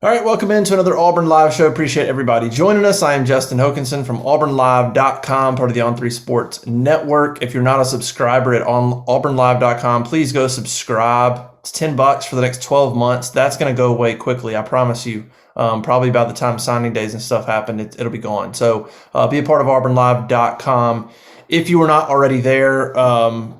All right, welcome into another Auburn Live show. Appreciate everybody joining us. I am Justin Hokanson from auburnlive.com, part of the On3 Sports Network. If you're not a subscriber at auburnlive.com, please go subscribe. It's $10 for the next 12 months. That's going to go away quickly, I promise you. Probably by the time signing days and stuff happen, it'll be gone. So be a part of auburnlive.com. If you were not already there,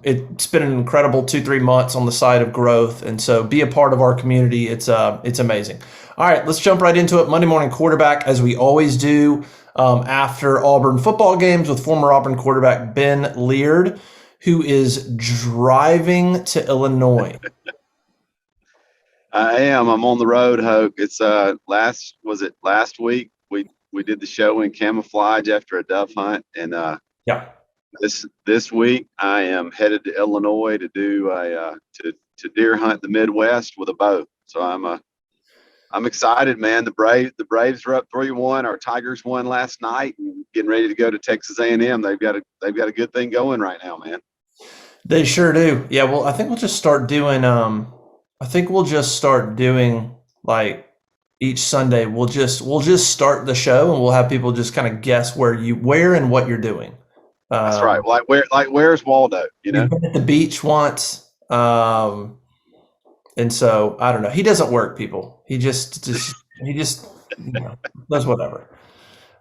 it's been an incredible 2-3 months on the side of growth, and so be a part of our community. It's amazing. All right, let's jump right into it. Monday morning quarterback, as we always do, after Auburn football games with former Auburn quarterback Ben Leard, who is driving to Illinois. I am. I'm on the road, Hoke. It's last week? We did the show in camouflage after a dove hunt, and Yeah. this week I am headed to Illinois to do to deer hunt the Midwest with a bow. So I'm excited, man. The Braves are up 3-1. Our Tigers won last night, and getting ready to go to Texas A&M. They've got a good thing going right now, man. They sure do. Yeah, well, I think we'll just start doing like each Sunday we'll just start the show and we'll have people just kind of guess where and what you're doing. That's right. Where's Waldo? We've been at the beach once. And so I don't know. He doesn't work, people. He just does whatever.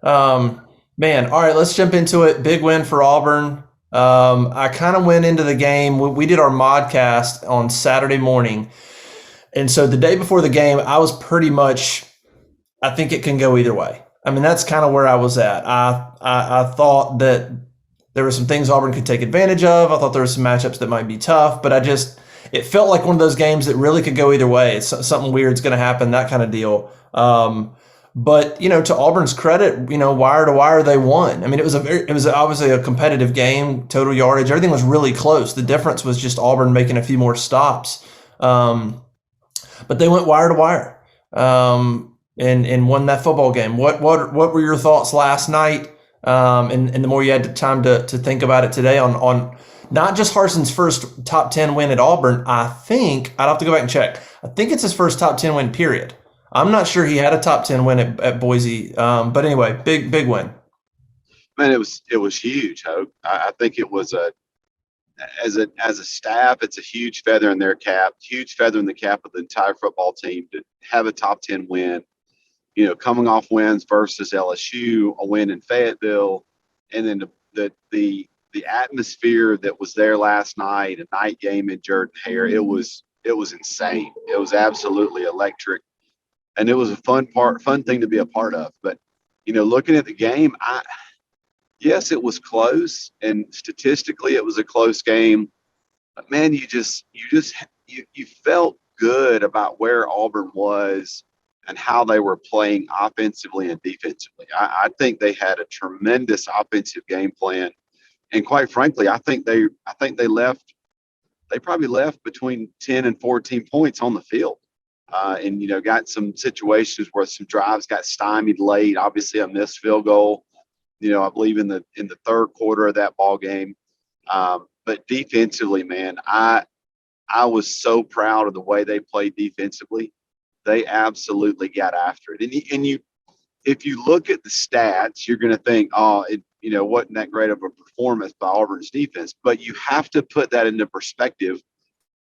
Man, all right, let's jump into it. Big win for Auburn. I kind of went into the game. We did our modcast on Saturday morning. And so the day before the game, I was pretty much, I think it can go either way. I mean, that's kind of where I was at. I thought that there were some things Auburn could take advantage of. I thought there were some matchups that might be tough, but it felt like one of those games that really could go either way. It's something weird's going to happen, that kind of deal. But to Auburn's credit, wire to wire, they won. I mean, it was obviously a competitive game, total yardage, everything was really close. The difference was just Auburn making a few more stops. But they went wire to wire, and won that football game. What were your thoughts last night? And the more you had time to think about it today on not just Harsen's first top 10 win at Auburn. I'd have to go back and check. I think it's his first top 10 win, period. I'm not sure he had a top 10 win at Boise. But anyway, big win. Man, it was huge, Hope. I think it was as a staff, it's a huge feather in their cap, huge feather in the cap of the entire football team to have a top 10 win. Coming off wins versus LSU, a win in Fayetteville, and then the atmosphere that was there last night, a night game in Jordan-Hare, it was insane. It was absolutely electric, and it was a fun thing to be a part of. But looking at the game, yes, it was close, and statistically, it was a close game. But man, you felt good about where Auburn was and how they were playing offensively and defensively. I think they had a tremendous offensive game plan, and quite frankly, I think they probably left between 10 and 14 points on the field, and got some situations where some drives got stymied late. Obviously, a missed field goal. I believe in the third quarter of that ball game. But defensively, man, I was so proud of the way they played defensively. They absolutely got after it. And if you look at the stats, you're going to think, oh, it wasn't that great of a performance by Auburn's defense. But you have to put that into perspective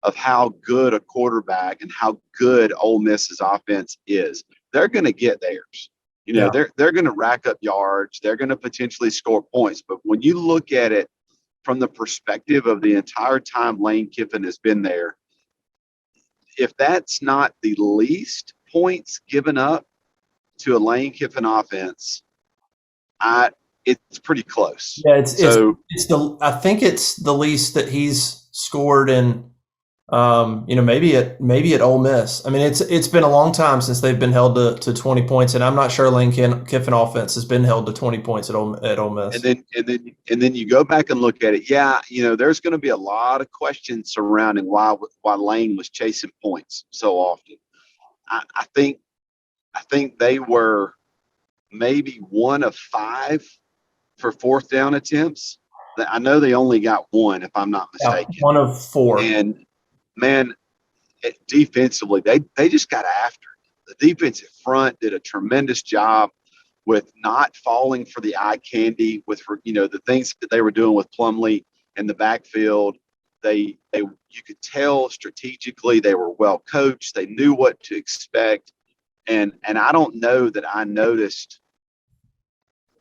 of how good a quarterback and how good Ole Miss's offense is. They're going to get theirs. They're going to rack up yards. They're going to potentially score points. But when you look at it from the perspective of the entire time Lane Kiffin has been there, if that's not the least points given up to a Lane Kiffin offense, it's pretty close. Yeah, I think it's the least that he's scored in. Maybe at Ole Miss. I mean, it's been a long time since they've been held to 20 points, and I'm not sure Lane Kiffin offense has been held to 20 points at Ole Miss. And then you go back and look at it. Yeah, there's going to be a lot of questions surrounding why Lane was chasing points so often. I think they were maybe 1 of 5 for fourth down attempts. I know they only got 1, if I'm not mistaken. Yeah, 1 of 4. And man, defensively, they just got after the defensive front did a tremendous job with not falling for the eye candy with, the things that they were doing with Plumlee in the backfield. You could tell strategically they were well coached. They knew what to expect. And I don't know that I noticed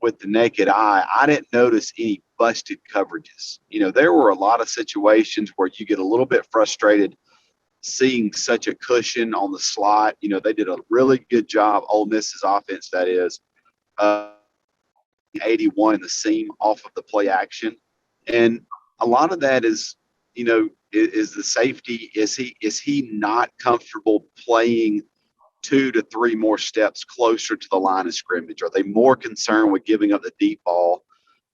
with the naked eye, I didn't notice any busted coverages. There were a lot of situations where you get a little bit frustrated seeing such a cushion on the slot. They did a really good job, Ole Miss's offense, that is, 81 in the seam off of the play action. And a lot of that is the safety. Is he not comfortable playing 2 to 3 more steps closer to the line of scrimmage? Are they more concerned with giving up the deep ball,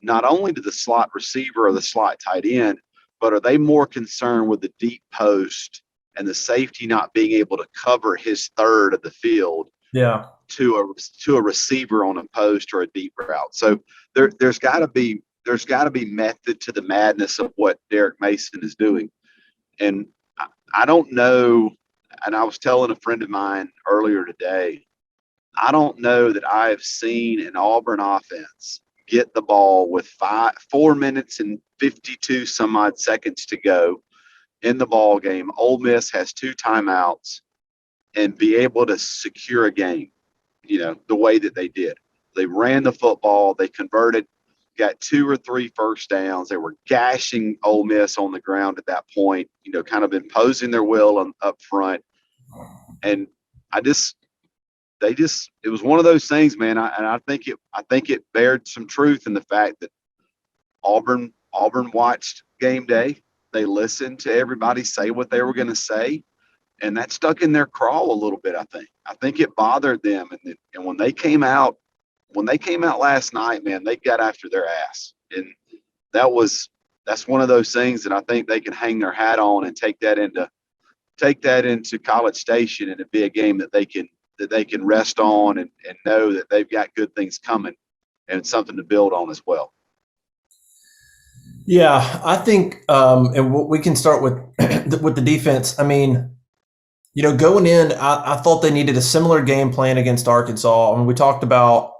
not only to the slot receiver or the slot tight end, but are they more concerned with the deep post and the safety not being able to cover his third of the field to a receiver on a post or a deep route? So there's got to be method to the madness of what Derek Mason is doing. And I don't know, and I was telling a friend of mine earlier today, I don't know that I have seen an Auburn offense get the ball with 4 minutes and 52 some odd seconds to go in the ball game. Ole Miss has 2 timeouts and be able to secure a game, the way that they did. They ran the football, they converted, got 2 or 3 first downs. They were gashing Ole Miss on the ground at that point, kind of imposing their will up front. And it was one of those things, man. I think it bared some truth in the fact that Auburn watched game day. They listened to everybody say what they were going to say, and that stuck in their craw a little bit. I think it bothered them. And when they came out last night, man, they got after their ass, and that's one of those things that I think they can hang their hat on and take that into College Station, and it'd be a game that they can rest on and know that they've got good things coming and something to build on as well. Yeah, I think, and we can start with the defense. I mean, going in, I thought they needed a similar game plan against Arkansas. I mean, we talked about,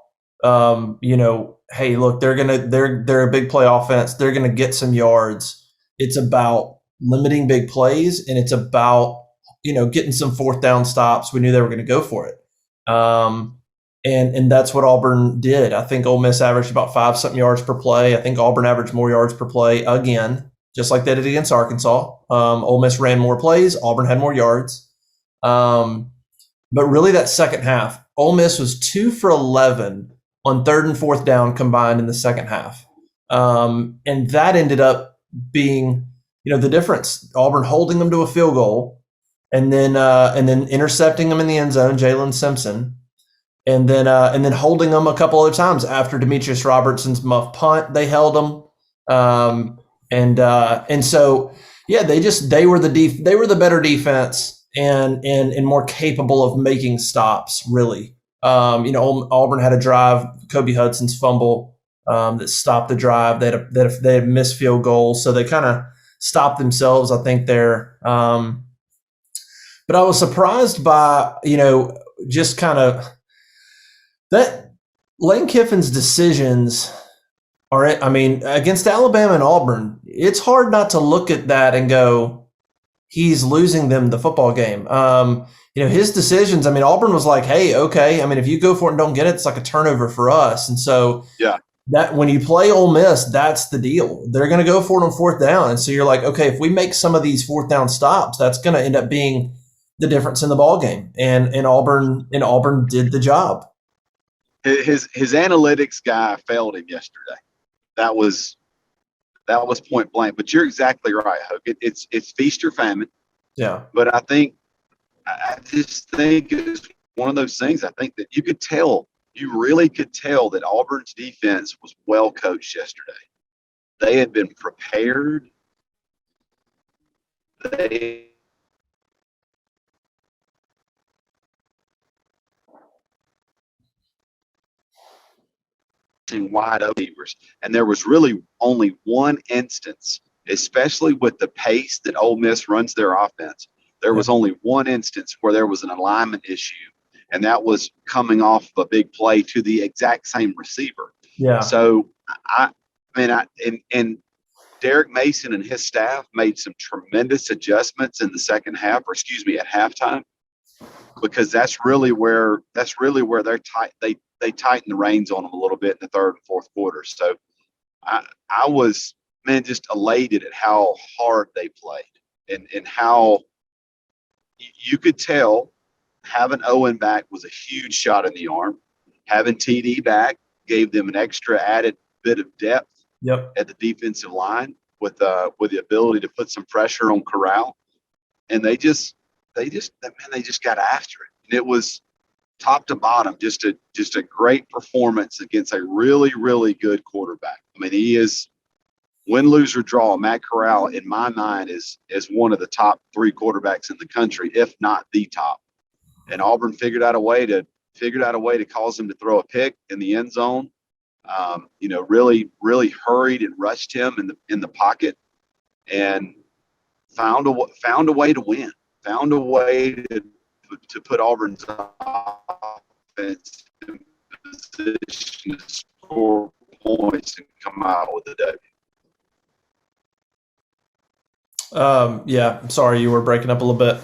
hey, look, they're a big play offense. They're gonna get some yards. It's about limiting big plays, and it's about getting some 4th down stops. We knew they were going to go for it, and that's what Auburn did. I think Ole Miss averaged about 5-something yards per play. I think Auburn averaged more yards per play again, just like they did against Arkansas. Ole Miss ran more plays. Auburn had more yards. But really, that second half, Ole Miss was 2 for 11 on 3rd and 4th down combined in the second half, and that ended up being the difference. Auburn holding them to a field goal, and then intercepting them in the end zone, Jalen Simpson, and then holding them a couple other times after Demetrius Robertson's muff punt. They held them, and so they were the better defense and more capable of making stops. Really, Auburn had a drive, Kobe Hudson's fumble that stopped the drive. They had missed field goals, so they kind of stopped themselves, I think, there. But I was surprised by, just kind of that Lane Kiffin's decisions are, against Alabama and Auburn, it's hard not to look at that and go, he's losing them the football game. His decisions, Auburn was like, hey, okay, if you go for it and don't get it, it's like a turnover for us. And so that when you play Ole Miss, that's the deal. They're going to go for it on 4th down. And so you're like, okay, if we make some of these 4th down stops, that's going to end up being the difference in the ball game. And Auburn did the job. His analytics guy failed him yesterday. That was point blank. But you're exactly right, Hope. It's feast or famine. Yeah. But I just think it's one of those things. I think that you really could tell that Auburn's defense was well coached yesterday. They had been prepared. They wide open, and there was really only one instance, especially with the pace that Ole Miss runs their offense. There was only one instance where there was an alignment issue, and that was coming off of a big play to the exact same receiver. Yeah. So and Derek Mason and his staff made some tremendous adjustments in the second half, or excuse me, at halftime, because that's really where they're tight. They tighten the reins on them a little bit in the third and fourth quarter. So I was, man, just elated at how hard they played and how you could tell having Owen back was a huge shot in the arm. Having TD back gave them an extra added bit of depth at the defensive line with the ability to put some pressure on Corral. And they just got after it. And it was top to bottom, just a great performance against a really, really good quarterback. I mean, he is win, lose, or draw. Matt Corral, in my mind, is one of the top 3 quarterbacks in the country, if not the top. And Auburn figured out a way to cause him to throw a pick in the end zone. Really, really hurried and rushed him in the pocket, and found a way to win. Found a way to put Auburn's offense in position to score points and come out with a W. Yeah, I'm sorry, you were breaking up a little bit.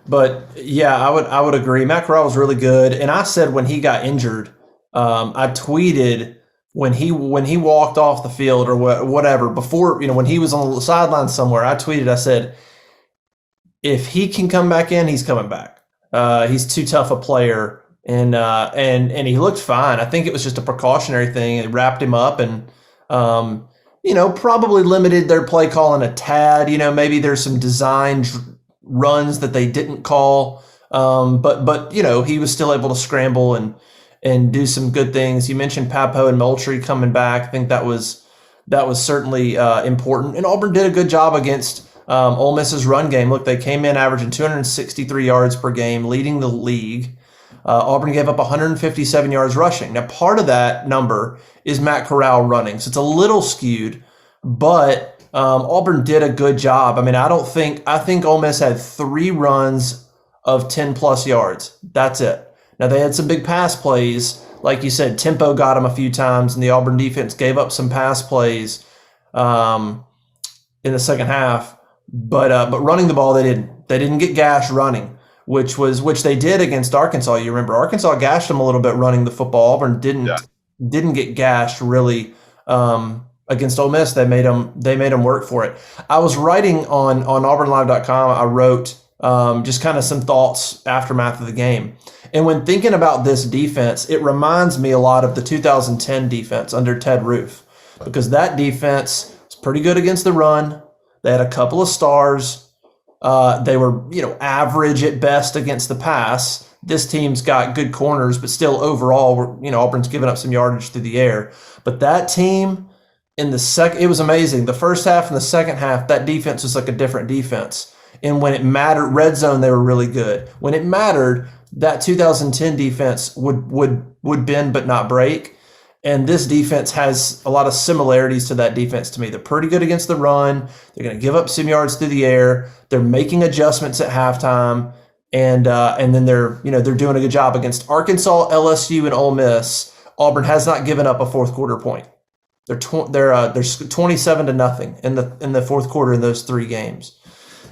But yeah, I would agree. Matt Corral was really good, and I said when he got injured, I tweeted when he walked off the field or whatever before, when he was on the sideline somewhere. I tweeted, I said, if he can come back in, he's coming back. He's too tough a player, and he looked fine. I think it was just a precautionary thing. It wrapped him up, and probably limited their play calling a tad. Maybe there's some designed runs that they didn't call, but he was still able to scramble and do some good things. You mentioned Papo and Moultrie coming back. I think that was certainly important. And Auburn did a good job against Ole Miss's run game. Look, they came in averaging 263 yards per game, leading the league. Auburn gave up 157 yards rushing. Now, part of that number is Matt Corral running, so it's a little skewed, but Auburn did a good job. I mean, I think Ole Miss had 3 runs of 10-plus yards. That's it. Now, they had some big pass plays. Like you said, tempo got them a few times, and the Auburn defense gave up some pass plays in the second half. But running the ball, they didn't get gashed running, which they did against Arkansas. You remember Arkansas gashed them a little bit running the football. Auburn didn't get gashed really against Ole Miss. They made them work for it. I was writing on AuburnLive.com. I wrote just kind of some thoughts aftermath of the game. And when thinking about this defense, it reminds me a lot of the 2010 defense under Ted Roof, because that defense was pretty good against the run. They had a couple of stars. They were, average at best against the pass. This team's got good corners, but still overall, Auburn's given up some yardage through the air. But that team in the second, it was amazing. The first half and the second half, that defense was like a different defense. And when it mattered, red zone, they were really good. When it mattered, that 2010 defense would bend but not break. And this defense has a lot of similarities to that defense to me. They're pretty good against the run. They're going to give up some yards through the air. They're making adjustments at halftime, and then they're doing a good job against Arkansas, LSU, and Ole Miss. Auburn has not given up a fourth quarter point. They're 27-0 in the fourth quarter in those 3 games.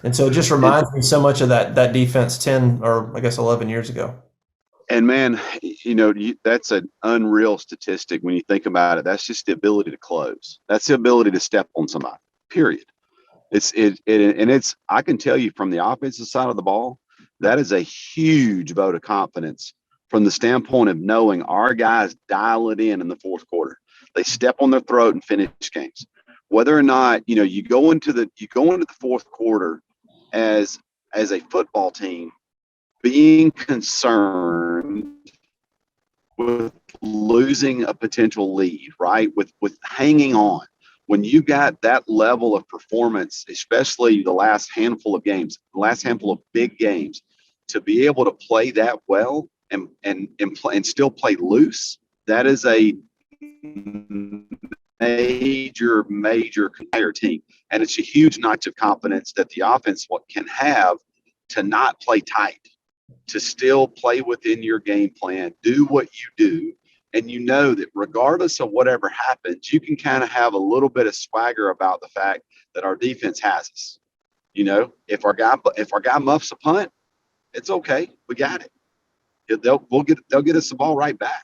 And so it just reminds me so much of that defense 10 or I guess 11 years ago. And man, that's an unreal statistic when you think about it. That's just the ability to close. That's the ability to step on somebody, period. I can tell you from the offensive side of the ball, that is a huge vote of confidence from the standpoint of knowing our guys dial it in the fourth quarter. They step on their throat and finish games. Whether or not, you go into the fourth quarter as a football team being concerned with losing a potential lead, right? With hanging on. When you got that level of performance, especially the last handful of games, the last handful of big games, to be able to play that well and still play loose, that is a major entire team. And it's a huge notch of confidence that the offense can have to not play tight. to still play within your game plan, do what you do, and you know that regardless of whatever happens, you can kind of have a little bit of swagger about the fact that our defense has us. You know, if our guy muffs a punt, it's okay. We got it. They'll get us the ball right back.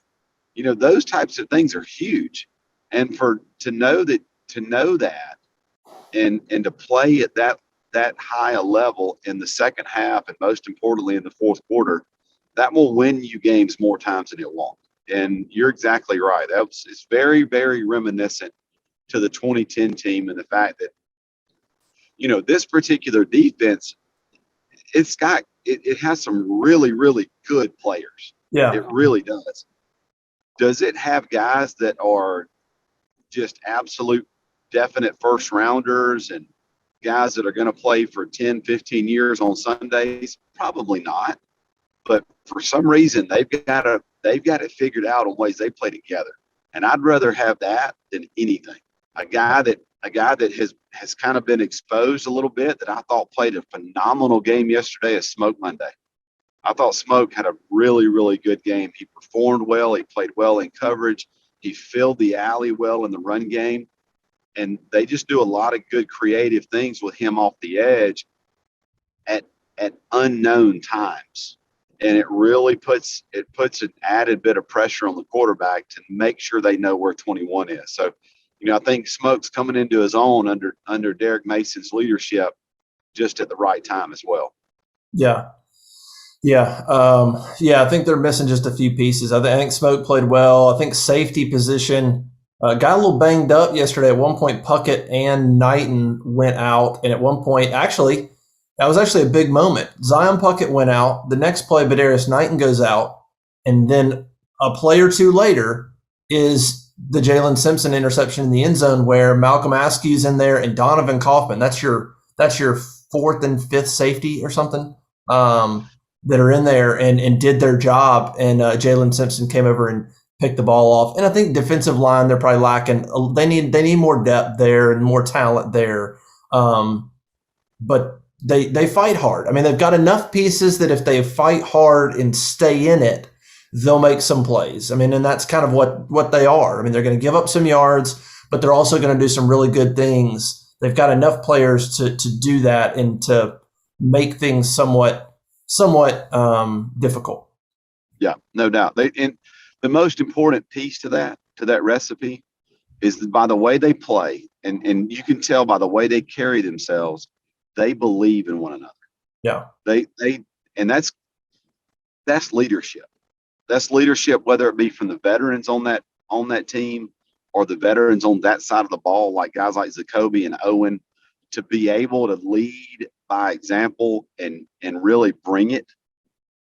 You know, those types of things are huge. And to know that and to play at that high a level in the second half, and most importantly in the fourth quarter, that will win you games more times than it won't. And you're exactly right. It's very, very reminiscent to the 2010 team, and the fact that, you know, this particular defense, it has some really, really good players. Yeah. It really does. Does it have guys that are just absolute definite first rounders and guys that are going to play for 10, 15 years on Sundays? Probably not. But for some reason, they've got it figured out on ways they play together. And I'd rather have that than anything. A guy that has kind of been exposed a little bit, that I thought played a phenomenal game yesterday, is Smoke Monday. I thought Smoke had a really, really good game. He performed well. He played well in coverage. He filled the alley well in the run game. And they just do a lot of good creative things with him off the edge at unknown times. And it really puts an added bit of pressure on the quarterback to make sure they know where 21 is. So, you know, I think Smoke's coming into his own under Derek Mason's leadership just at the right time as well. Yeah. Yeah. I think they're missing just a few pieces. I think Smoke played well. I think safety position got a little banged up yesterday. At one point, Puckett and Knighton went out. And at one point, actually, that was actually a big moment. Zion Puckett went out. The next play, Badarius Knighton goes out. And then a play or two later is the Jalen Simpson interception in the end zone, where Malcolm Askew's in there and Donovan Kaufman. That's your fourth and fifth safety or something. That are in there and did their job. And Jalen Simpson came over and picked the ball off. And I think defensive line, they're probably lacking. They need more depth there and more talent there. But they fight hard. I mean, they've got enough pieces that if they fight hard and stay in it, they'll make some plays. I mean, and that's kind of what they are. I mean, they're going to give up some yards, but they're also going to do some really good things. They've got enough players to do that and to make things somewhat difficult. Yeah, no doubt. And the most important piece to that recipe is by the way they play, and you can tell by the way they carry themselves, they believe in one another. Yeah. And that's leadership. That's leadership, whether it be from the veterans on that team or the veterans on that side of the ball, like guys like Zacoby and Owen, to be able to lead by example and really bring it.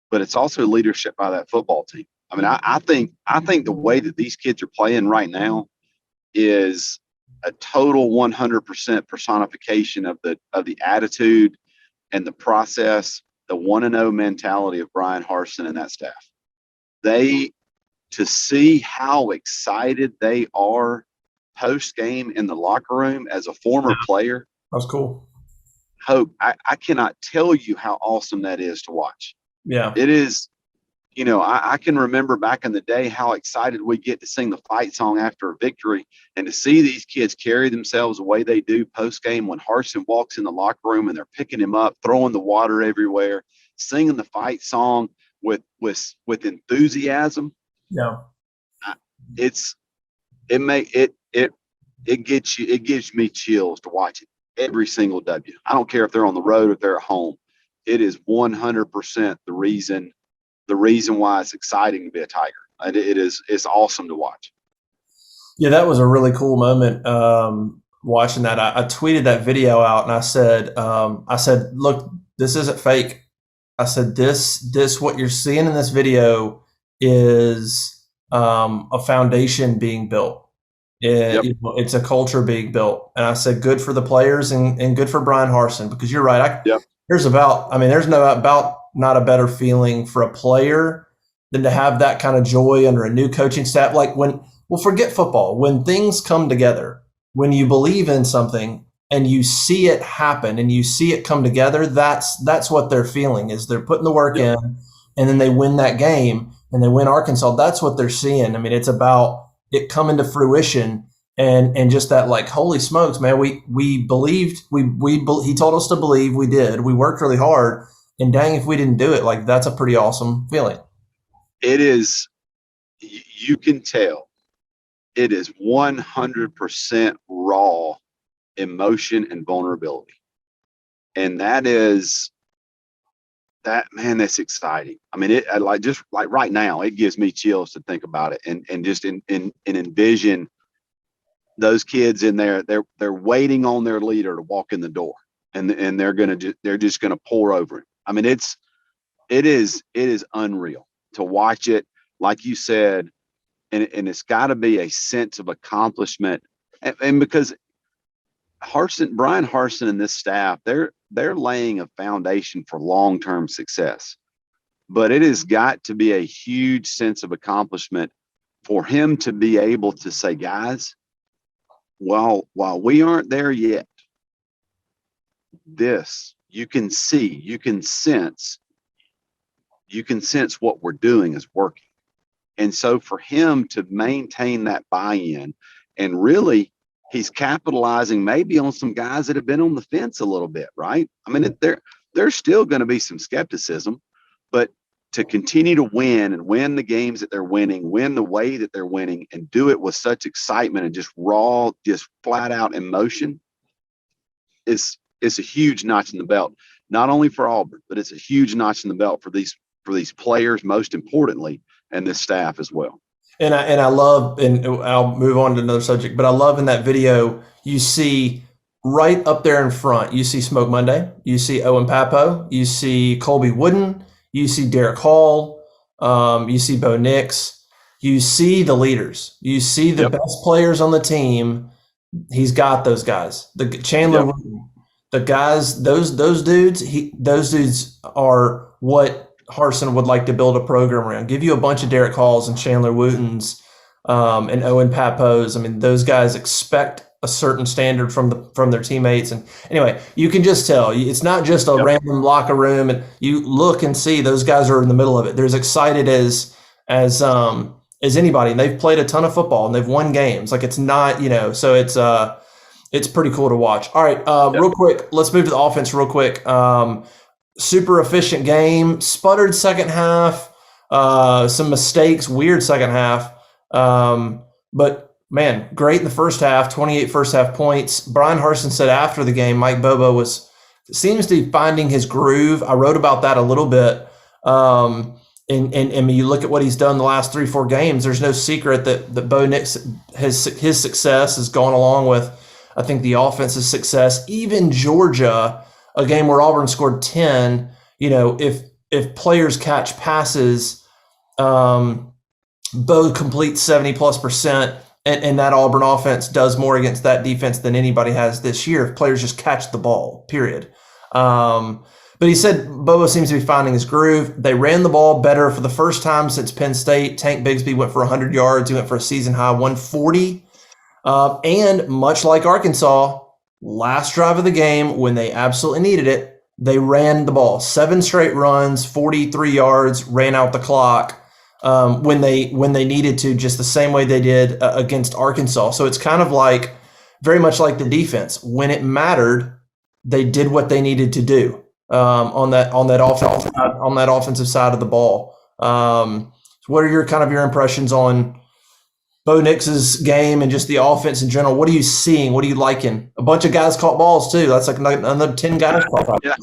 But it's also leadership by that football team. I mean, I think the way that these kids are playing right now is a total 100% personification of the attitude and the process, the 1-0 mentality of Brian Harsen and that staff. To see how excited they are post game in the locker room as a former player. That's cool. Hope, I cannot tell you how awesome that is to watch. Yeah. It is. You know, I can remember back in the day how excited we get to sing the fight song after a victory, and to see these kids carry themselves the way they do post game when Harsen walks in the locker room and they're picking him up, throwing the water everywhere, singing the fight song with enthusiasm. Yeah. It gives me chills to watch it every single W. I don't care if they're on the road or if they're at home. It is 100% the reason why it's exciting to be a Tiger. It's awesome to watch. Yeah, that was a really cool moment. Watching that, I tweeted that video out and I said, look, this isn't fake. I said, this what you're seeing in this video is a foundation being built. It's a culture being built. And I said, good for the players and good for Brian Harsen, because you're right. There's not a better feeling for a player than to have that kind of joy under a new coaching staff. Like forget football. When things come together, when you believe in something and you see it happen and you see it come together, that's what they're feeling, is they're putting the work in. and then they win that game and they win Arkansas. That's what they're seeing. I mean, it's about it coming to fruition. And just that, like, holy smokes, man, we believed, he told us to believe, we did. We worked really hard, and dang, if we didn't do it, like, that's a pretty awesome feeling. It is, you can tell, it is 100% raw emotion and vulnerability. And that's exciting. I mean, it just like right now, it gives me chills to think about it and just and envision those kids in there. They're waiting on their leader to walk in the door, and they're just gonna pour over him. I mean, it is unreal to watch it, like you said, and it's got to be a sense of accomplishment, and because Brian Harsen and this staff, they're laying a foundation for long-term success. But it has got to be a huge sense of accomplishment for him to be able to say, guys, while we aren't there yet, this you can see, you can sense what we're doing is working. And so for him to maintain that buy-in, and really he's capitalizing maybe on some guys that have been on the fence a little bit, right? I mean, there's still going to be some skepticism, but to continue to win and win the games that they're winning, win the way that they're winning, and do it with such excitement and just raw, just flat out emotion is a huge notch in the belt, not only for Auburn, but it's a huge notch in the belt for these players, most importantly, and this staff as well. And I love, and I'll move on to another subject, but I love in that video, you see right up there in front, you see Smoke Monday, you see Owen Papo, you see Colby Wooden, you see Derek Hall, you see Bo Nix, you see the leaders, you see the best players on the team. He's got those guys. The Chandler Wooden, the guys, those dudes, those dudes are what Harsen would like to build a program around. Give you a bunch of Derek Halls and Chandler Wootens and Owen Papos. I mean, those guys expect a certain standard from their teammates. And anyway, you can just tell it's not just a random locker room. And you look and see those guys are in the middle of it. They're as excited as anybody. And they've played a ton of football and they've won games. Like, it's not, so it's pretty cool to watch. All right, real quick, let's move to the offense real quick. Super efficient game, sputtered second half, some mistakes, weird second half. But man, great in the first half, 28 first half points. Brian Harsen said after the game, Mike Bobo seems to be finding his groove. I wrote about that a little bit. And you look at what he's done the last 3-4 games, there's no secret that Bo Nix, his success has gone along with, I think, the offense's success. Even Georgia, a game where Auburn scored 10, if players catch passes, Bo completes 70+%, and that Auburn offense does more against that defense than anybody has this year if players just catch the ball, period. But he said Bobo seems to be finding his groove. They ran the ball better for the first time since Penn State. Tank Bigsby went for 100 yards. He went for a season-high 140. And much like Arkansas, last drive of the game, when they absolutely needed it, they ran the ball. 7 straight runs, 43 yards, ran out the clock when they needed to, just the same way they did against Arkansas. So it's kind of like, very much like the defense. When it mattered, they did what they needed to do on that offensive side of the ball. So what are your impressions on Bo Nix's game and just the offense in general? What are you seeing? What are you liking? A bunch of guys caught balls too. That's like another 10 guys caught balls. Yeah,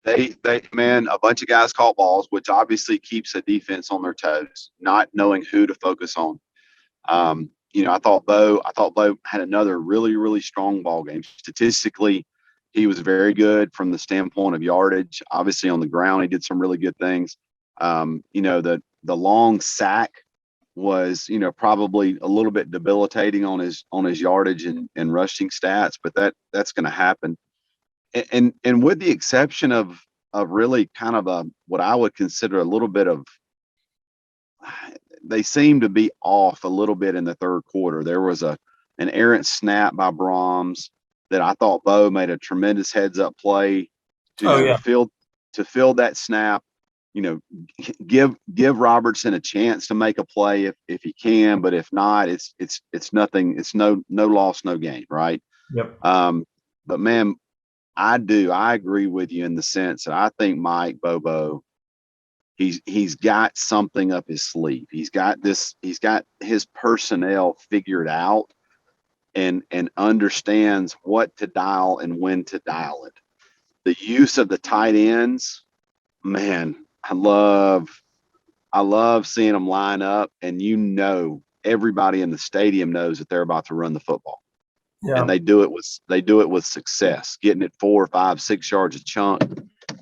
a bunch of guys caught balls, which obviously keeps the defense on their toes, not knowing who to focus on. I thought Bo had another really, really strong ball game. Statistically, he was very good from the standpoint of yardage. Obviously, on the ground, he did some really good things. The long sack was, probably a little bit debilitating on his yardage and rushing stats, but that's going to happen. And with the exception of really kind of what I would consider a little bit of, they seem to be off a little bit in the third quarter. There was an errant snap by Brahms that I thought Bo made a tremendous heads up play to fill that snap. you know, give Robertson a chance to make a play if he can, but if not, it's nothing. It's no loss, no gain, right? Yep. But man, I agree with you in the sense that I think Mike Bobo, he's got something up his sleeve. He's got his personnel figured out and understands what to dial and when to dial it. The use of the tight ends, man, I love seeing them line up, and everybody in the stadium knows that they're about to run the football. Yeah. And they do it with success, getting it 4, 5, 6 yards a chunk.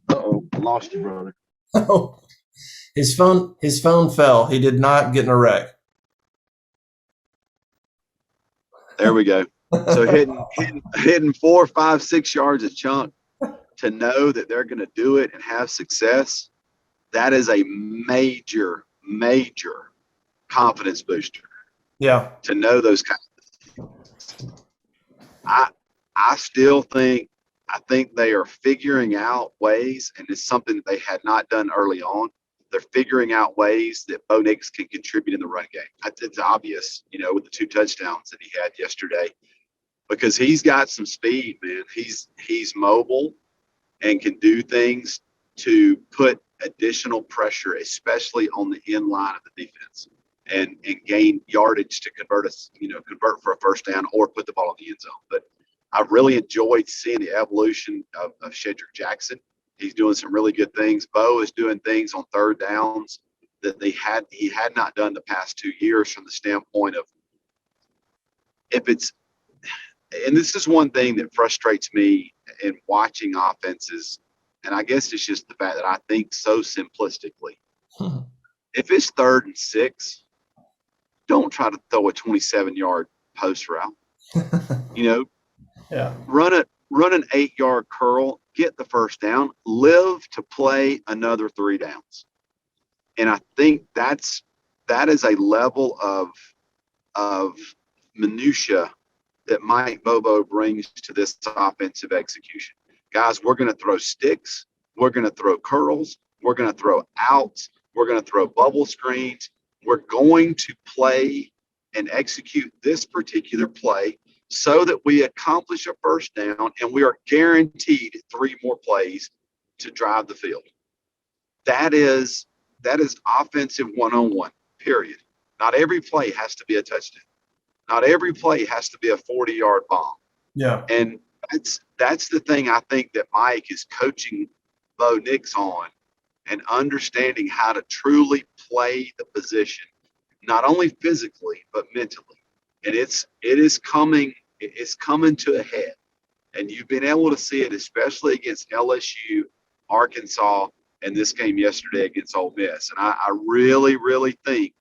Uh-oh, I lost you, brother. Oh, his phone fell. He did not get in a wreck. There we go. So hitting 4, 5, 6 yards a chunk, to know that they're going to do it and have success, that is a major, major confidence booster. Yeah. To know those kind of things. I still think they are figuring out ways, and it's something that they had not done early on. They're figuring out ways that Bo Nix can contribute in the run game. It's obvious, with the 2 touchdowns that he had yesterday, because he's got some speed, man. He's mobile and can do things to put additional pressure, especially on the end line of the defense, and gain yardage to convert for a first down or put the ball in the end zone. But I've really enjoyed seeing the evolution of Shedrick Jackson. He's doing some really good things. Bo is doing things on third downs that he had not done the past 2 years, from the standpoint of, and this is one thing that frustrates me in watching offenses, and I guess it's just the fact that I think so simplistically. If it's 3rd and 6, don't try to throw a 27-yard post route. Yeah. Run an 8-yard curl, get the first down, live to play another 3 downs. And I think that is a level of minutia that Mike Bobo brings to this offensive execution. Guys, we're going to throw sticks. We're going to throw curls. We're going to throw outs. We're going to throw bubble screens. We're going to play and execute this particular play so that we accomplish a first down, and we are guaranteed 3 more plays to drive the field. That is offensive one-on-one, period. Not every play has to be a touchdown. Not every play has to be a 40-yard bomb. Yeah. And that's the thing I think that Mike is coaching Bo Nix on, and understanding how to truly play the position, not only physically but mentally. And it's coming to a head. And you've been able to see it, especially against LSU, Arkansas, and this game yesterday against Ole Miss. And I really, really think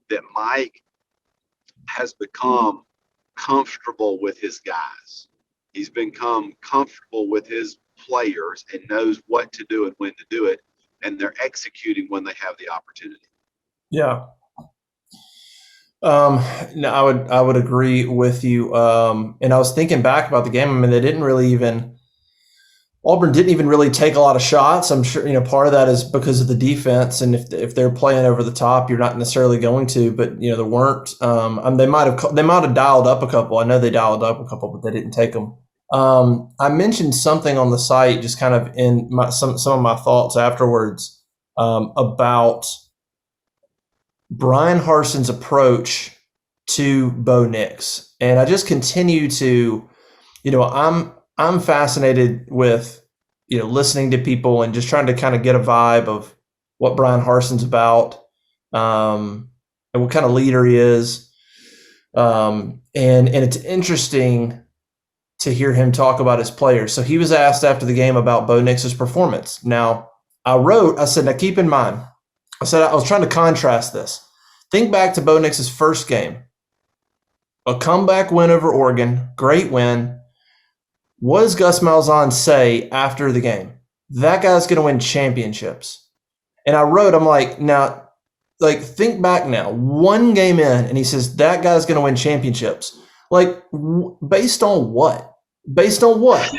that Mike has become comfortable with his guys. He's become comfortable with his players and knows what to do and when to do it, and they're executing when they have the opportunity. Yeah. No, I would agree with you. And I was thinking back about the game. I mean, Auburn didn't even really take a lot of shots. I'm sure, part of that is because of the defense. And if they're playing over the top, you're not necessarily going to, but there weren't, they might've dialed up a couple. I know they dialed up a couple, but they didn't take them. I mentioned something on the site, just kind of in some of my thoughts afterwards, about Brian Harsin's approach to Bo Nix. And I just continue to, I'm fascinated with, listening to people and just trying to kind of get a vibe of what Brian Harsin's about, and what kind of leader he is. And it's interesting to hear him talk about his players. So he was asked after the game about Bo Nix's performance. Now, I said, now keep in mind, I was trying to contrast this. Think back to Bo Nix's first game. A comeback win over Oregon, great win. What does Gus Malzahn say after the game? That guy's going to win championships. And I'm like, now, think back now. 1 game in, and he says, that guy's going to win championships. Based on what? Based on what?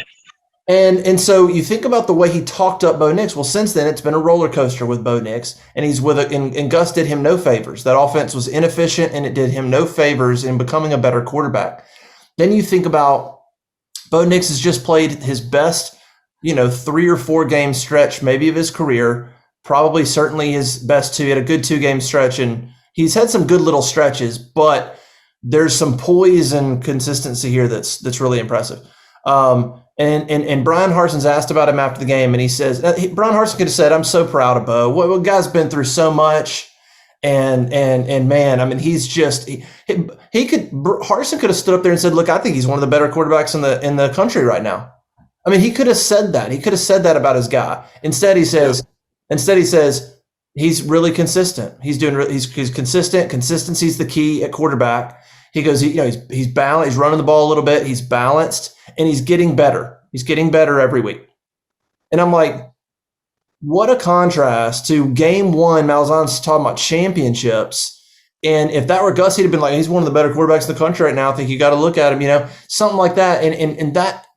And so you think about the way he talked up Bo Nix. Well, since then it's been a roller coaster with Bo Nix, and he's with and Gus did him no favors. That offense was inefficient, and it did him no favors in becoming a better quarterback. Then you think about Bo Nix has just played his best, 3 or 4 game stretch, maybe of his career. Probably, certainly his best two. He had a good 2 game stretch, and he's had some good little stretches, but there's some poise and consistency here that's really impressive. And Brian Harsin's asked about him after the game, and he says Brian Harsin could have said, "I'm so proud of Bo. What guy's been through so much, and man, I mean, he's just he could Harsin could have stood up there and said, look, I think he's one of the better quarterbacks in the country right now. I mean, he could have said that. He could have said that about his guy. Instead, he says he's really consistent. He's consistent. Consistency is the key at quarterback. He goes, he's balanced. He's running the ball a little bit. He's balanced, and he's getting better. He's getting better every week. And I'm like, what a contrast to game one. Malzahn's talking about championships. And if that were Gus, he'd have been like, he's one of the better quarterbacks in the country right now. I think you got to look at him, something like that. And that,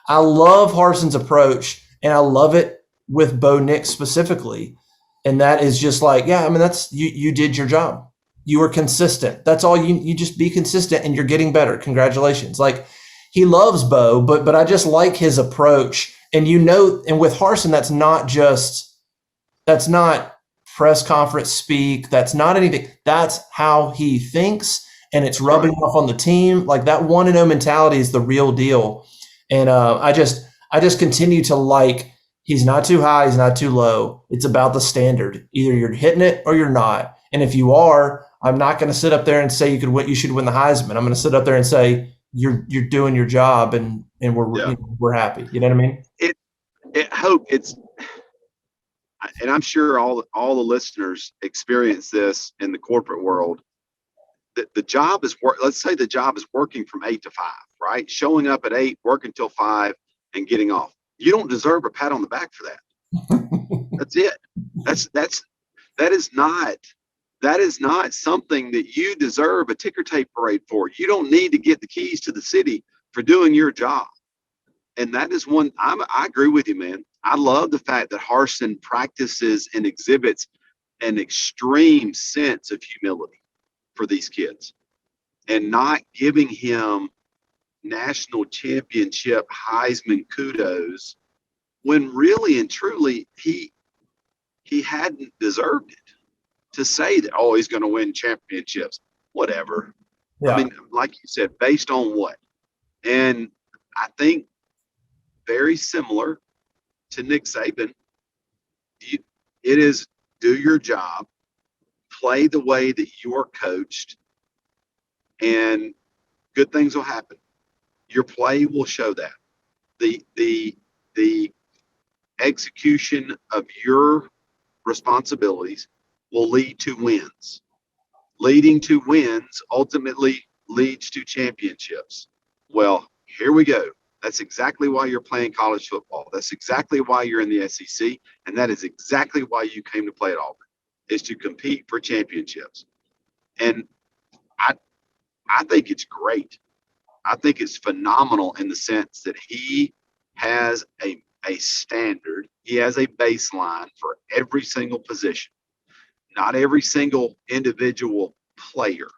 I love Harsin's approach, and I love it with Bo Nix specifically. And that is just like, yeah, I mean, that's, you did your job. You were consistent. That's all you just be consistent, and you're getting better. Congratulations. Like, he loves Bo, but I just like his approach. And and with Harsin, that's not press conference speak. That's not anything. That's how he thinks, and it's rubbing off on the team. Like, that 1-0 mentality is the real deal. And I just continue to like, he's not too high, he's not too low. It's about the standard. Either you're hitting it or you're not. And if you are, I'm not going to sit up there and say you should win the Heisman. I'm going to sit up there and say you're doing your job, and we're happy. You know what I mean? And I'm sure all the listeners experience this in the corporate world. The job is let's say the job is working from 8 to 5, right? Showing up at 8, working till 5, and getting off. You don't deserve a pat on the back for that. That's it. That is not something that you deserve a ticker tape parade for. You don't need to get the keys to the city for doing your job. And that is one, I agree with you, man. I love the fact that Harsin practices and exhibits an extreme sense of humility for these kids, and not giving him national championship Heisman kudos when really and truly he hadn't deserved it. To say that, he's going to win championships, whatever. Yeah. I mean, like you said, based on what? And I think very similar to Nick Saban, it is do your job, play the way that you are coached, and good things will happen. Your play will show that. The execution of your responsibilities will lead to wins. Leading to wins ultimately leads to championships. Well, here we go. That's exactly why you're playing college football. That's exactly why you're in the SEC, and that is exactly why you came to play at Auburn, is to compete for championships. And I think it's great. I think it's phenomenal in the sense that he has a standard. He has a baseline for every single position. Not every single individual player.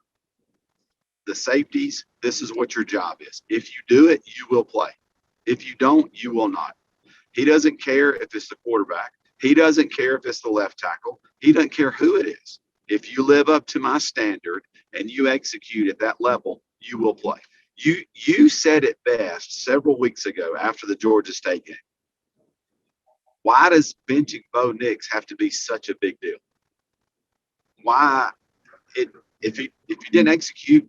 The safeties, this is what your job is. If you do it, you will play. If you don't, you will not. He doesn't care if it's the quarterback. He doesn't care if it's the left tackle. He doesn't care who it is. If you live up to my standard and you execute at that level, you will play. You said it best several weeks ago after the Georgia State game. Why does benching Bo Nix have to be such a big deal? Why? If he didn't execute,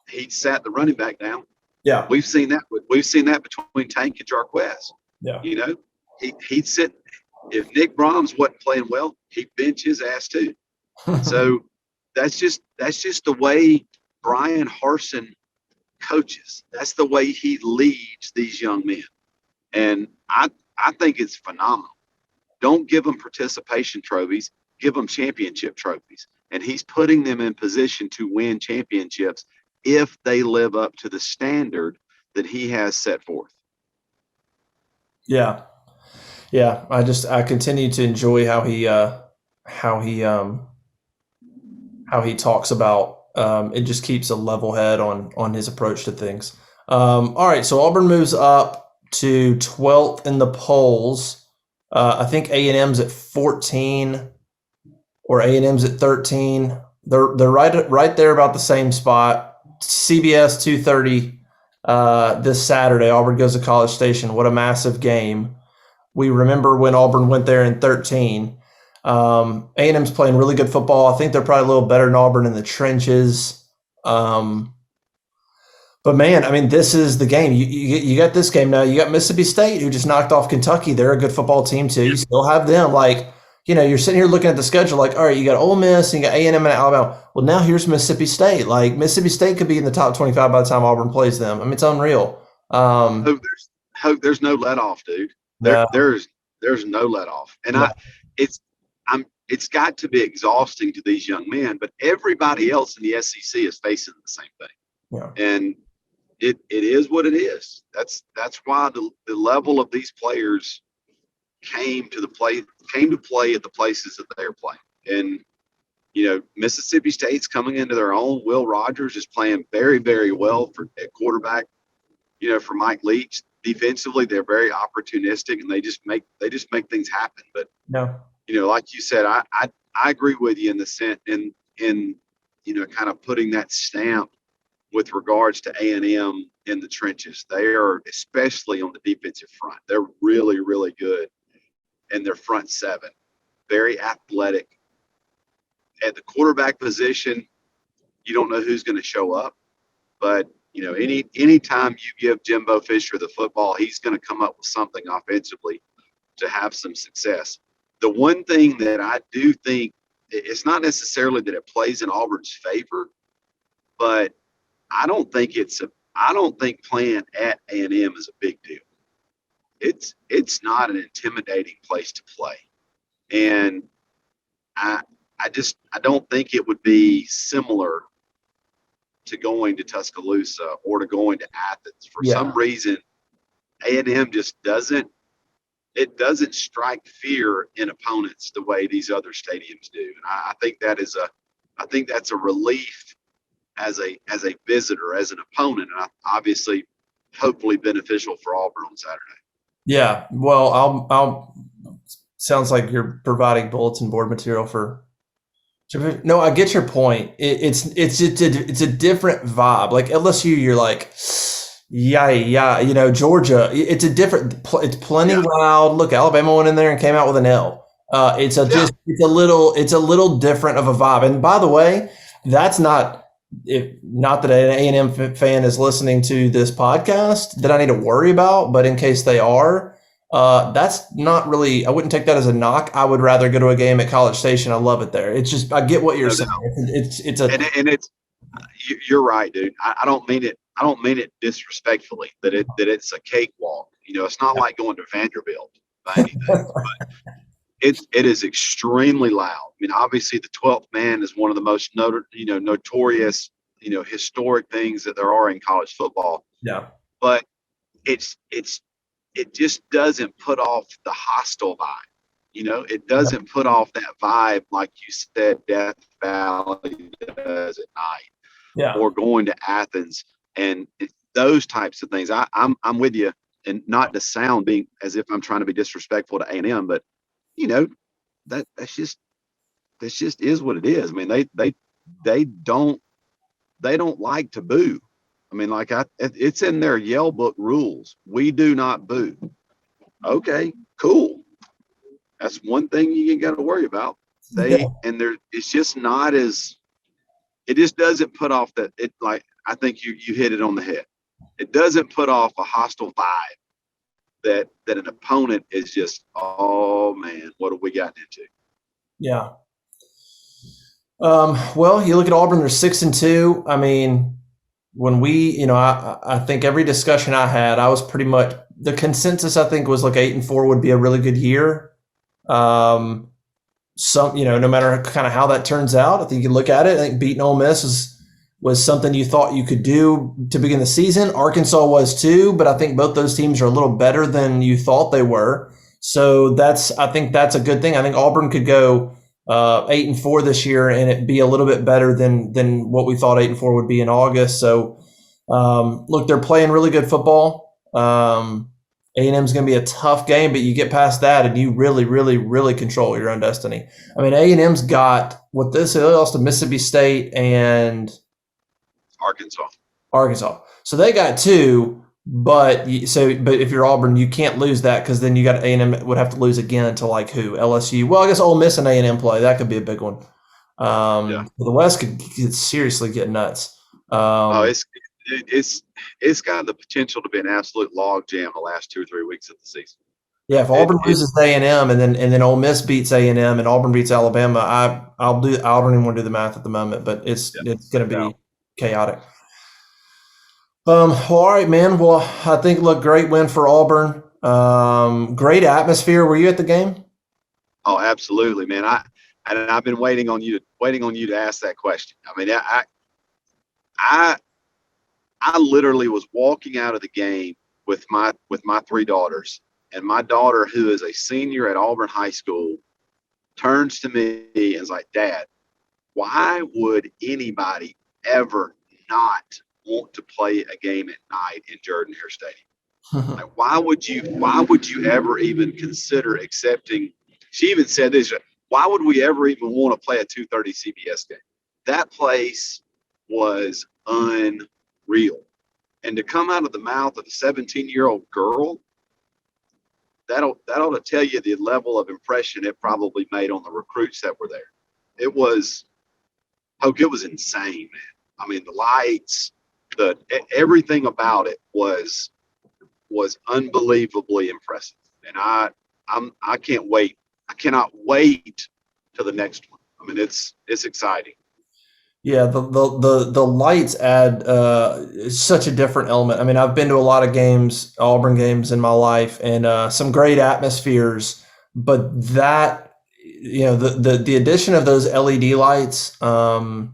he sat the running back down. Yeah, we've seen that. We've seen that between Tank and Jarquez. Yeah, he'd sit. If Nick Brahms wasn't playing well, he'd bench his ass too. So that's just the way Brian Harsin coaches. That's the way he leads these young men, and I think it's phenomenal. Don't give them participation trophies. Give them championship trophies. And he's putting them in position to win championships if they live up to the standard that he has set forth. Yeah. Yeah. I continue to enjoy how he, how he talks about, it just keeps a level head on his approach to things. All right. So Auburn moves up to 12th in the polls. I think A&M's at 14 or A&M's at 13. They're right there about the same spot. CBS 2:30 this Saturday. Auburn goes to College Station. What a massive game! We remember when Auburn went there in 13. A&M's playing really good football. I think they're probably a little better than Auburn in the trenches. But man, I mean, this is the game. You got this game now. You got Mississippi State, who just knocked off Kentucky. They're a good football team too. You still have them. Like, you're sitting here looking at the schedule. Like, all right, you got Ole Miss, and you got A&M and Alabama. Well, now here's Mississippi State. Like, Mississippi State could be in the top 25 by the time Auburn plays them. I mean, it's unreal. There's no let off, dude. No. There's no let off, and No. it's got to be exhausting to these young men. But everybody else in the SEC is facing the same thing, Yeah. and it is what it is. That's why the level of these players came to play at the places that they're playing. And Mississippi State's coming into their own. Will Rogers is playing very, very well at quarterback. For Mike Leach. Defensively, they're very opportunistic, and they just make things happen. But No. like you said, I agree with you in the sense in kind of putting that stamp with regards to A&M in the trenches. They are, especially on the defensive front, they're really, really good in their front seven. Very athletic. At the quarterback position, you don't know who's going to show up, but anytime you give Jimbo Fisher the football, he's going to come up with something offensively to have some success. The one thing that I do think, it's not necessarily that it plays in Auburn's favor, but I don't think playing at A&M is a big deal. It's not an intimidating place to play, and I don't think it would be similar to going to Tuscaloosa or to going to Athens. For some reason, A&M just doesn't strike fear in opponents the way these other stadiums do. And I think that's a relief as a visitor, as an opponent, and obviously hopefully beneficial for Auburn on Saturday. Yeah. Well, I'll sounds like you're providing bulletin board material for. No, I get your point. It's a different vibe. Like LSU, you're like, yeah. Georgia, it's a different. It's plenty loud. Look, Alabama went in there and came out with an L. It's a little different of a vibe. And by the way, that's not that an A&M fan is listening to this podcast that I need to worry about. But in case they are. That's not really, I wouldn't take that as a knock. I would rather go to a game at College Station. I love it there. It's just, I get what you're saying. You're right, dude. I don't mean it disrespectfully that it's a cakewalk. It's not like going to Vanderbilt by anything, but it is extremely loud. I mean, obviously the 12th man is one of the most notorious, historic things that there are in college football. Yeah. But it just doesn't put off the hostile vibe. It doesn't put off that vibe like you said Death Valley does at night, or going to Athens and those types of things. I'm with you, and not to sound being as if I'm trying to be disrespectful to A&M, but that's just is what it is. I mean, they don't like to boo. I mean, it's in their yell book rules. We do not boo. Okay, cool. That's one thing you ain't got to worry about. It's just not as. It just doesn't put off that. I think you hit it on the head. It doesn't put off a hostile vibe that an opponent is just, oh man, what have we gotten into? Yeah. Well, you look at Auburn; they're 6-2. I mean. When I think every discussion I had, I was pretty much the consensus. I think was like 8-4 would be a really good year. No matter kind of how that turns out, I think you can look at it. I think beating Ole Miss is was something you thought you could do to begin the season. Arkansas was too, but I think both those teams are a little better than you thought they were. So I think that's a good thing. I think Auburn could go 8-4 this year, and it be a little bit better than what we thought 8-4 would be in August. So look, they're playing really good football. A&M is going to be a tough game, but you get past that and you really, really, really control your own destiny. I mean, A&M's got what this lost to Mississippi State and Arkansas. So they got two, but if you're Auburn, you can't lose that because then you got A&M would have to lose again to like who? LSU. Well, I guess Ole Miss and A&M play. That could be a big one. The West could seriously get nuts. It's got the potential to be an absolute log jam the last 2 or 3 weeks of the season. Yeah, if Auburn loses A&M and then Ole Miss beats A&M and Auburn beats Alabama, I don't even want to do the math at the moment, but it's going to be chaotic. Well, all right, man. Well, I think great win for Auburn. Great atmosphere. Were you at the game? Oh, absolutely, man. I've been waiting on you to ask that question. I mean, I literally was walking out of the game with my 3 daughters, and my daughter, who is a senior at Auburn High School, turns to me and is like, "Dad, why would anybody ever not want to play a game at night in Jordan-Hare Stadium? Like, why would you ever even consider accepting?" She even said this: "Why would we ever even want to play a 2:30 CBS game?" That place was unreal. And to come out of the mouth of a 17-year-old girl, that ought to tell you the level of impression it probably made on the recruits that were there. It was insane, man. I mean, the lights, everything about it was unbelievably impressive. And I can't wait. I cannot wait to the next one. I mean, it's exciting. Yeah, the lights add such a different element. I mean, I've been to a lot of games, Auburn games in my life, and some great atmospheres. But that, the addition of those LED lights and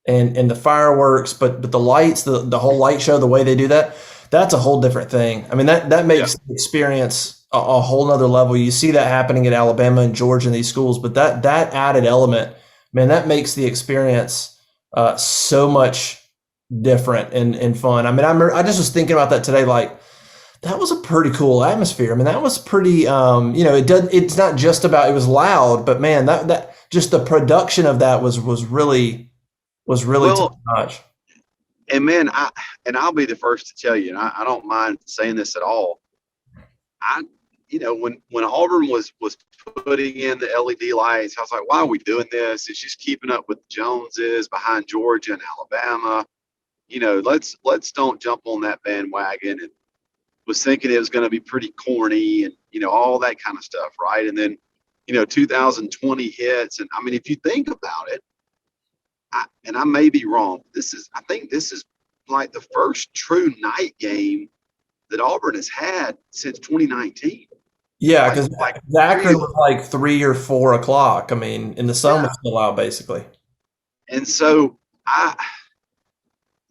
the fireworks, but the lights, the whole light show, the way they do that, that's a whole different thing. I mean, that makes the experience a whole nother level. You see that happening at Alabama and Georgia in these schools, but that added element, man, that makes the experience so much different and fun. I mean, I just was thinking about that today. Like, that was a pretty cool atmosphere. I mean, that was pretty. It's not just about it was loud, but man, that just the production of that was really top notch. And man, I'll be the first to tell you, and I don't mind saying this at all. When Auburn was putting in the LED lights, I was like, why are we doing this? It's just keeping up with the Joneses behind Georgia and Alabama. Let's don't jump on that bandwagon. And was thinking it was going to be pretty corny and, all that kind of stuff, right? And then, 2020 hits. And, I mean, if you think about it, I may be wrong, I think this is like the first true night game that Auburn has had since 2019. Yeah, because Akron was like 3 or 4 o'clock. I mean, and the sun was still out basically. And so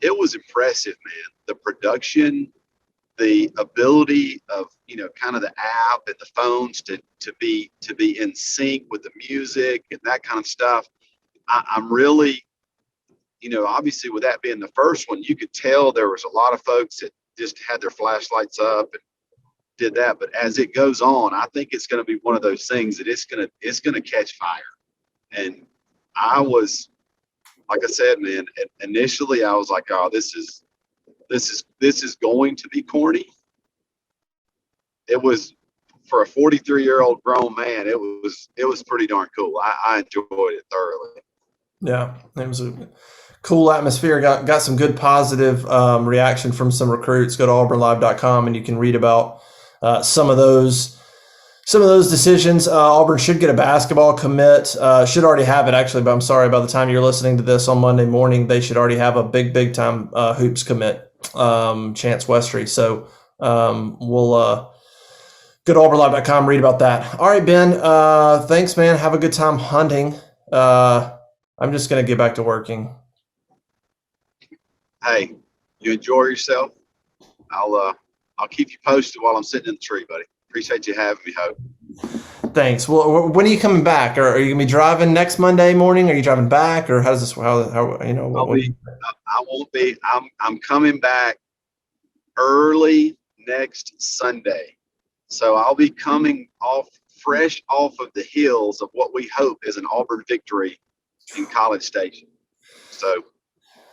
it was impressive, man. The production, the ability of kind of the app and the phones to be in sync with the music and that kind of stuff. I'm really, obviously with that being the first one, you could tell there was a lot of folks that just had their flashlights up and did that. But as it goes on, I think it's going to be one of those things that it's going to catch fire. And I was, like I said, man, initially I was like, oh, this is going to be corny. It was, for a 43-year-old grown man, it was pretty darn cool. I enjoyed it thoroughly. Yeah, it was a cool atmosphere. Got some good positive reaction from some recruits. Go to auburnlive.com and you can read about some of those decisions. Auburn should get a basketball commit. Should already have it actually, but I'm sorry, by the time you're listening to this on Monday morning, they should already have a big time hoops commit, Chance Westry. So we'll go to auburnlive.com, read about that. All right, Ben. Thanks, man. Have a good time hunting. I'm just gonna get back to working. Hey, you enjoy yourself. I'll keep you posted while I'm sitting in the tree, buddy. Appreciate you having me, Hope. Thanks. Well, when are you coming back? Or are you gonna be driving next Monday morning? Are you driving back, or how's this? How you know I'll what? be. I won't be. I'm coming back early next Sunday, so I'll be coming off fresh off of the heels of what we hope is an Auburn victory in College Station. So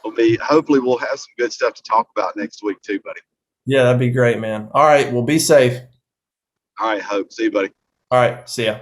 hopefully we'll have some good stuff to talk about next week too, buddy. Yeah, that'd be great, man. All right. Well, be safe. All right, Hope. See you, buddy. All right. See ya.